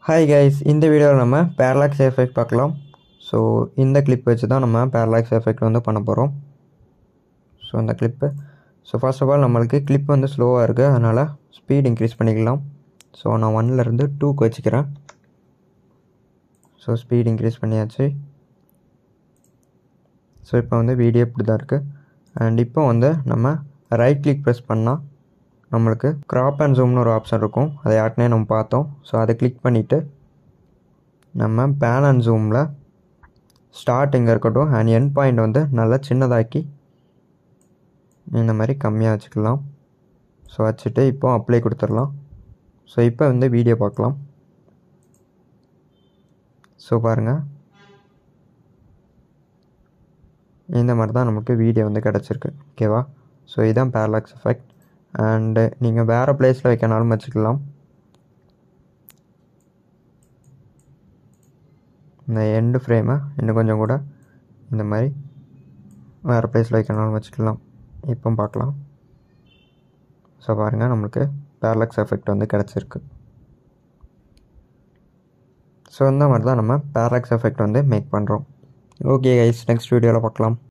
Hi guys, இந்த வீடியோவில் நம்ம பேரலாக்ஸ் எஃபெக்ட் பார்க்கலாம். ஸோ இந்த கிளிப் வச்சு தான் நம்ம பேரலாக்ஸ் எஃபெக்ட் வந்து பண்ண போகிறோம். ஸோ இந்த கிளிப்பு ஃபர்ஸ்ட் ஆஃப் ஆல் நம்மளுக்கு கிளிப் வந்து ஸ்லோவாக இருக்குது, அதனால் ஸ்பீட் இன்க்ரீஸ் பண்ணிக்கலாம். ஸோ நான் 1லேருந்து 2க்கு வச்சுக்கிறேன். ஸோ ஸ்பீட் இன்க்ரீஸ் பண்ணியாச்சு. ஸோ இப்போ வந்து வீடியோ இப்படி தான் இருக்குது. அண்ட் இப்போ வந்து நம்ம ரைட் கிளிக் ப்ரெஸ் பண்ணால் நம்மளுக்கு க்ராப் அண்ட் ஜூம்னு ஒரு ஆப்ஷன் இருக்கும். அதை யாருக்குனே நம்ம பார்த்தோம். ஸோ அதை கிளிக் பண்ணிவிட்டு நம்ம பேன் அண்ட் ஜூமில் ஸ்டார்ட் எங்கே இருக்கட்டும் அண்ட் எண்ட் பாயிண்ட் வந்து நல்லா சின்னதாக்கி இந்த மாதிரி கம்மியாக வச்சுக்கலாம். ஸோ வச்சுட்டு இப்போ அப்ளை கொடுத்துடலாம். ஸோ இப்போ வந்து வீடியோ பார்க்கலாம். ஸோ பாருங்கள், இந்த மாதிரி தான் நமக்கு வீடியோ வந்து கிடச்சிருக்கு. ஓகேவா? ஸோ இதுதான் பேரலாக்ஸ் எஃபெக்ட். அண்டு நீங்கள் வேறு பிளேஸில் வைக்கனாலும் வச்சுக்கலாம். இந்த எண்டு ஃப்ரேமை இன்னும் கொஞ்சம் கூட இந்த மாதிரி வேறு பிளேஸில் வைக்கனாலும் வச்சுக்கலாம். இப்போ பார்க்கலாம். ஸோ பாருங்கள், நம்மளுக்கு பேரலாக்ஸ் எஃபெக்ட் வந்து கிடச்சிருக்கு. ஸோ இந்த மாதிரி தான் நம்ம பேரலாக்ஸ் எஃபெக்ட் வந்து மேக் பண்ணுறோம். ஓகே கைஸ், நெக்ஸ்ட் வீடியோவில் பார்க்கலாம்.